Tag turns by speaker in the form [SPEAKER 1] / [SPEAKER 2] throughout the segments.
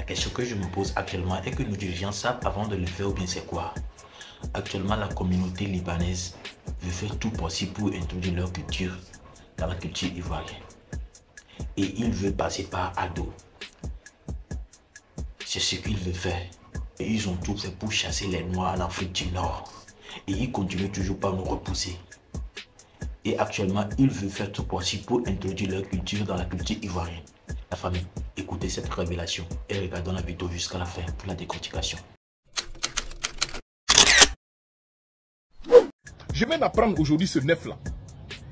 [SPEAKER 1] La question que je me pose actuellement est que nos dirigeants savent avant de le faire ou bien c'est quoi? Actuellement, la communauté libanaise veut faire tout possible pour introduire leur culture dans la culture ivoirienne. Et ils veulent passer par Ado. C'est ce qu'ils veulent faire. Et ils ont tout fait pour chasser les Noirs en Afrique du Nord. Et ils continuent toujours par nous repousser. Et actuellement, ils veulent faire tout possible pour introduire leur culture dans la culture ivoirienne. La famille, écoutez cette révélation et regardons la vidéo jusqu'à la fin pour la décortication.
[SPEAKER 2] Je viens d'apprendre aujourd'hui ce 9-là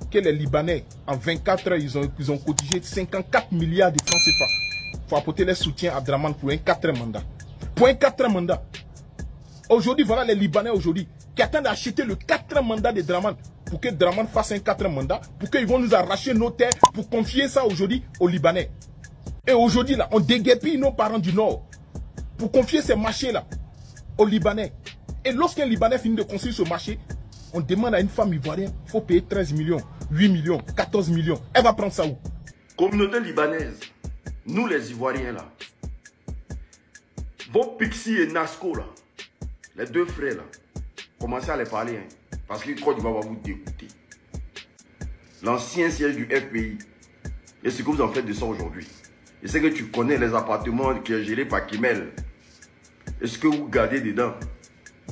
[SPEAKER 2] que les Libanais, en 24 heures, ils ont cotisé 54 milliards de francs CFA. Il faut apporter leur soutien à Draman pour un 4e mandat. Pour un 4e mandat. Aujourd'hui, voilà les Libanais aujourd'hui qui attendent d'acheter le 4e mandat de Draman pour que Draman fasse un 4e mandat, pour qu'ils vont nous arracher nos terres, pour confier ça aujourd'hui aux Libanais. Et aujourd'hui, là, on déguerpille nos parents du Nord pour confier ces marchés-là aux Libanais. Et lorsqu'un Libanais finit de construire ce marché, on demande à une femme ivoirienne, il faut payer 13 millions, 8 millions, 14 millions. Elle va prendre ça où?
[SPEAKER 3] Communauté libanaise, nous les Ivoiriens là, vos Pixie et Nasco là, les deux frères là, commencez à les parler, hein, parce que Côte d'Ivoire va vous dégoûter. L'ancien siège du FPI, et ce que vous en faites de ça aujourd'hui. Je sais que tu connais les appartements qui sont gérés par Kimel. Est-ce que vous gardez dedans?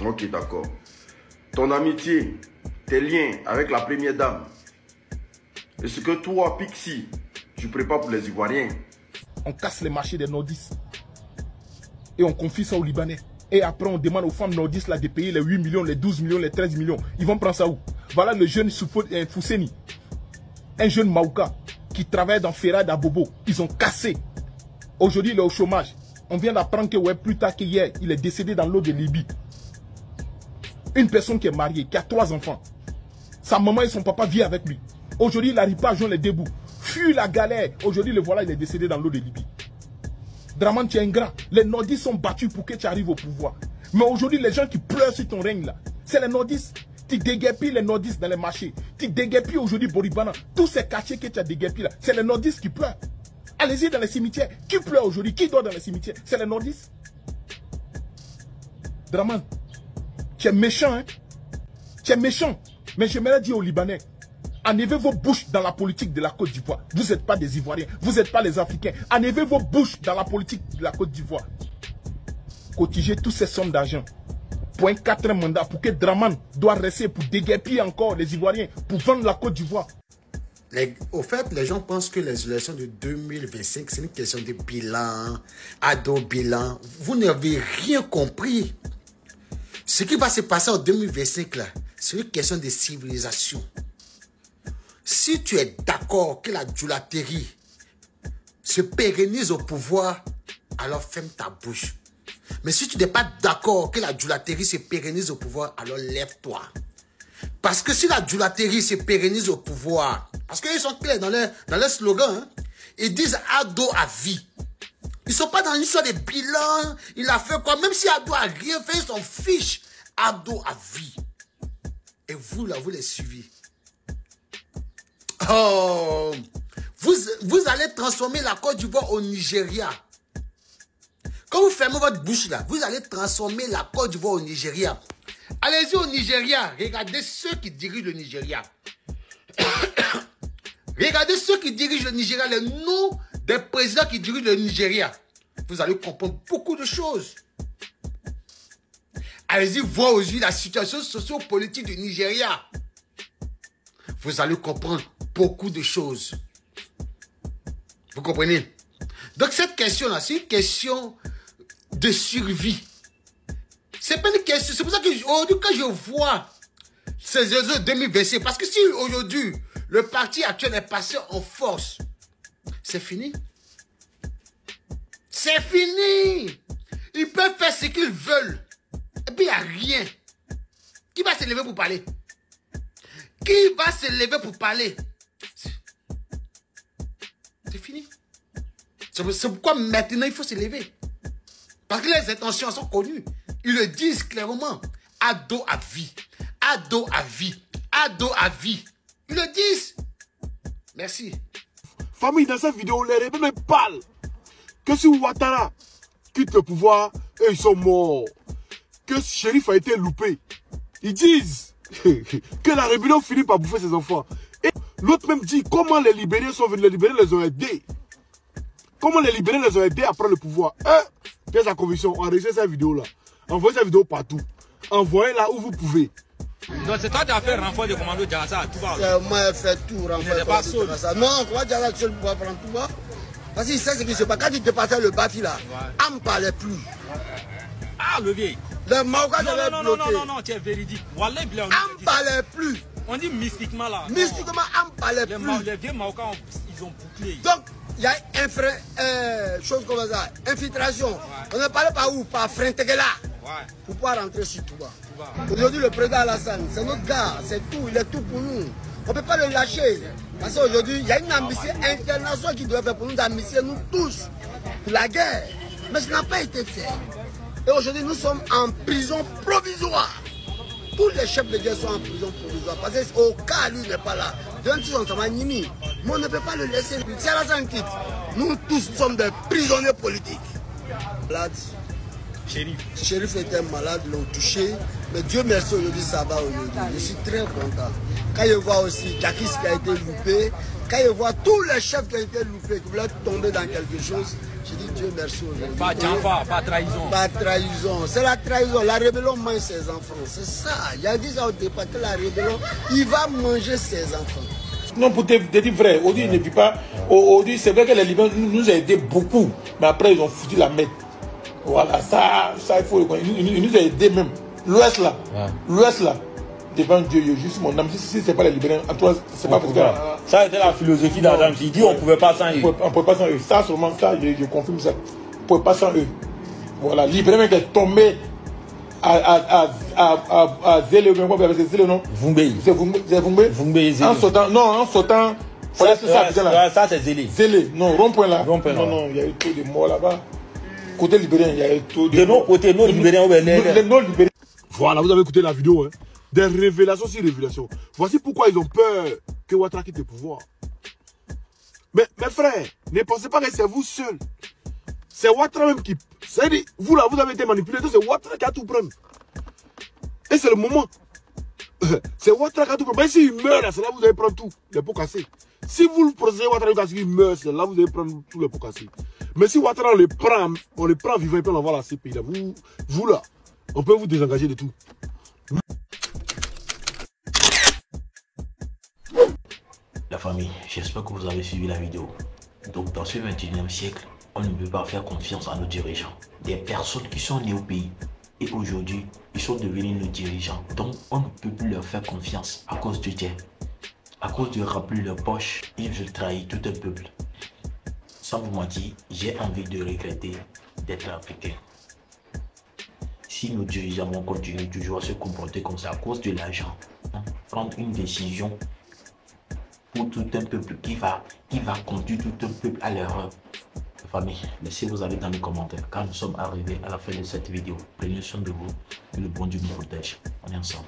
[SPEAKER 3] Ok, d'accord. Ton amitié, tes liens avec la première dame. Est-ce que toi, Pixie, tu prépares pour les Ivoiriens?
[SPEAKER 2] On casse les marchés des nordistes. Et on confie ça aux Libanais. Et après, on demande aux femmes nordistes là, de payer les 8 millions, les 12 millions, les 13 millions. Ils vont prendre ça où? Voilà le jeune Fousseni. Un jeune Maouka qui travaille dans Ferrari d'Abobo. Ils ont cassé. Aujourd'hui, il est au chômage. On vient d'apprendre que ouais, plus tard qu'hier, il est décédé dans l'eau de Libye. Une personne qui est mariée, qui a 3 enfants. Sa maman et son papa vivent avec lui. Aujourd'hui, il n'arrive pas à joindre les deux bouts. Fuit la galère. Aujourd'hui, le voilà, il est décédé dans l'eau de Libye. Draman, tu es ingrat. Les nordistes sont battus pour que tu arrives au pouvoir. Mais aujourd'hui, les gens qui pleurent sur ton règne là, c'est les nordistes. Tu déguerpilles les nordistes dans les marchés. Tu déguerpilles aujourd'hui Boribana. Tous ces quartiers que tu as déguerpillés là, c'est les nordistes qui pleurent. Allez-y dans les cimetières. Qui pleure aujourd'hui? Qui dort dans les cimetières? C'est les nordistes. Draman, tu es méchant, hein? Tu es méchant. Mais j'aimerais dire aux Libanais, enlevez vos bouches dans la politique de la Côte d'Ivoire. Vous n'êtes pas des Ivoiriens, vous n'êtes pas les Africains. Enlevez vos bouches dans la politique de la Côte d'Ivoire. Cotigez toutes ces sommes d'argent pour un 4e mandat, pour que Draman doit rester pour déguerpiller encore les Ivoiriens, pour vendre la Côte d'Ivoire.
[SPEAKER 4] Au fait, les gens pensent que les élections de 2025, c'est une question de bilan, ado bilan. Vous n'avez rien compris. Ce qui va se passer en 2025, là, c'est une question de civilisation. Si tu es d'accord que la djulaterie se pérennise au pouvoir, alors ferme ta bouche. Mais si tu n'es pas d'accord que la djulaterie se pérennise au pouvoir, alors lève-toi. Parce que si la djulaterie se pérennise au pouvoir, parce qu'ils sont clairs dans leur slogan, hein, ils disent Ado à vie. Ils ne sont pas dans une histoire de bilan, il a fait quoi, même si Ado a rien fait, ils s'en fichent. Ado à vie. Et vous, là, vous les suivez. Oh, vous allez transformer la Côte d'Ivoire au Nigeria. Quand vous fermez votre bouche là, vous allez transformer la Côte d'Ivoire au Nigeria. Allez-y au Nigeria, regardez ceux qui dirigent le Nigeria. Regardez ceux qui dirigent le Nigeria, les noms des présidents qui dirigent le Nigeria. Vous allez comprendre beaucoup de choses. Allez-y voir aujourd'hui la situation socio-politique du Nigeria. Vous allez comprendre beaucoup de choses. Vous comprenez? Donc cette question-là, c'est une question de survie. C'est pas une question. C'est pour ça que aujourd'hui, quand je vois ces réseaux 2025, parce que si aujourd'hui, le parti actuel est passé en force, c'est fini. C'est fini. Ils peuvent faire ce qu'ils veulent. Et puis il n'y a rien. Qui va se lever pour parler? Qui va se lever pour parler? C'est fini. C'est pourquoi maintenant il faut se lever. Parce que les intentions sont connues. Ils le disent clairement. Ado à vie. Ado à vie. Ado à vie. Ils le disent. Merci.
[SPEAKER 5] Famille, dans cette vidéo, les rebelles me parlent que sur Ouattara, quittent le pouvoir et ils sont morts. Que Shérif a été loupé. Ils disent que la rébellion finit par bouffer ses enfants. Et l'autre même dit comment les libérés sont venus. Les libérés les ont aidés. Comment les libérés les ont aidés à prendre le pouvoir. Pièce à conviction, enregistrez cette vidéo-là. Envoyez cette vidéo partout. Envoyez-la où vous pouvez.
[SPEAKER 6] Donc c'est toi qui as fait renfort de commando Diassa, tout va.
[SPEAKER 7] Moi j'ai fait tout, renfort de Diassa. Non, comment Diassa seul pouvoir prendre tout va. Parce qu'il sait ce qui se passe. Quand il te passait le bâti là, on ne parlait plus.
[SPEAKER 6] Ah, le vieil.
[SPEAKER 7] Le Maoka devait bloquer.
[SPEAKER 6] Non, tu es véridique. Wallah,
[SPEAKER 7] on ne parlait plus.
[SPEAKER 6] On dit mystiquement là.
[SPEAKER 7] Mystiquement, on ne parlait plus.
[SPEAKER 6] Les vieux Maoka, ils ont bouclé.
[SPEAKER 7] Donc, il y a chose comme ça, infiltration. On ne parlait pas où? Par Frentegela. Pour pouvoir rentrer sur Touba. Aujourd'hui, le président Alassane, c'est notre gars, c'est tout, il est tout pour nous. On ne peut pas le lâcher. Parce qu'aujourd'hui, il y a une ambition internationale qui doit faire pour nous d'ambition, nous tous, pour la guerre. Mais ce n'a pas été fait. Et aujourd'hui, nous sommes en prison provisoire. Tous les chefs de guerre sont en prison provisoire. Parce qu'au cas, lui n'est pas là. On s'en va Nimi. Mais on ne peut pas le laisser. Si Alassane quitte, nous tous sommes des prisonniers politiques. Malade. Shérif était malade, l'ont touché. Mais Dieu merci, aujourd'hui ça va aujourd'hui. Je suis très content. Quand je vois aussi Jakis qui a été loupé, quand je vois tous les chefs qui ont été loupés, qui voulaient tomber dans quelque chose, je dis Dieu merci aujourd'hui.
[SPEAKER 6] Pas trahison.
[SPEAKER 7] Pas trahison. C'est la trahison. La rébellion mange ses enfants. C'est ça. Il a dit ça au départ que la rébellion, il va manger ses enfants.
[SPEAKER 2] Non, pour te dire vrai, aujourd'hui il ne vit pas. Aujourd'hui, c'est vrai que les Libyens nous ont aidé beaucoup, mais après ils ont foutu la merde. Voilà, ça il faut. Il nous a aidé même. L'Ouest là, devant Dieu, juste mon âme. Si c'est pas les Libériens, à toi, c'est pas pour toi.
[SPEAKER 8] Ça c'était la philosophie d'Adam. Il dit on pouvait pas sans eux.
[SPEAKER 2] On pouvait pas sans eux. Ça, seulement ça, je confirme ça. On pouvait pas sans eux. Voilà, Libérien qui est tombé à Zélé, c'est le nom.
[SPEAKER 8] Vumbé.
[SPEAKER 2] C'est Vumbé.
[SPEAKER 8] Vumbé, Zélé.
[SPEAKER 2] En sautant.
[SPEAKER 8] Ça c'est Zélé.
[SPEAKER 2] Zélé, non, rond-point là.
[SPEAKER 8] Non,
[SPEAKER 2] il y a eu trop de morts là-bas. Côté libérien, il y a eu trop de
[SPEAKER 8] nos côtés, nos libériens,
[SPEAKER 2] libériens. Voilà, vous avez écouté la vidéo, hein. Des révélations sur révélations. Voici pourquoi ils ont peur que Ouattara quitte le pouvoir. Mais mes frères, ne pensez pas que c'est vous seul. C'est Ouattara même qui... C'est-à-dire, vous là, vous avez été manipulé, c'est Ouattara qui a tout pris. Et c'est le moment. C'est Ouattara qui a tout pris. Mais s'il meurt, c'est là que vous allez prendre tout, les pots cassés. Si vous le procédez Ouattara qui meurt, c'est là que vous allez prendre tous les pots cassés. Mais si Ouattara on le prend vivant et puis on l'envoie à la CPI, là, vous là, on peut vous désengager de tout.
[SPEAKER 1] La famille, j'espère que vous avez suivi la vidéo. Donc dans ce 21e siècle, on ne peut pas faire confiance à nos dirigeants. Des personnes qui sont nées au pays et aujourd'hui, ils sont devenus nos dirigeants. Donc on ne peut plus leur faire confiance à cause du Dieu. À cause de remplir leur poche, ils veulent trahir tout un peuple. Sans vous mentir, j'ai envie de regretter d'être africain. Si nos dirigeants vont continuer toujours à se comporter comme ça à cause de l'argent, prendre une décision pour tout un peuple qui va conduire tout un peuple à l'erreur. Famille, laissez vos avis dans les commentaires car nous sommes arrivés à la fin de cette vidéo. Prenez soin de vous et le bon Dieu nous protège. On est ensemble.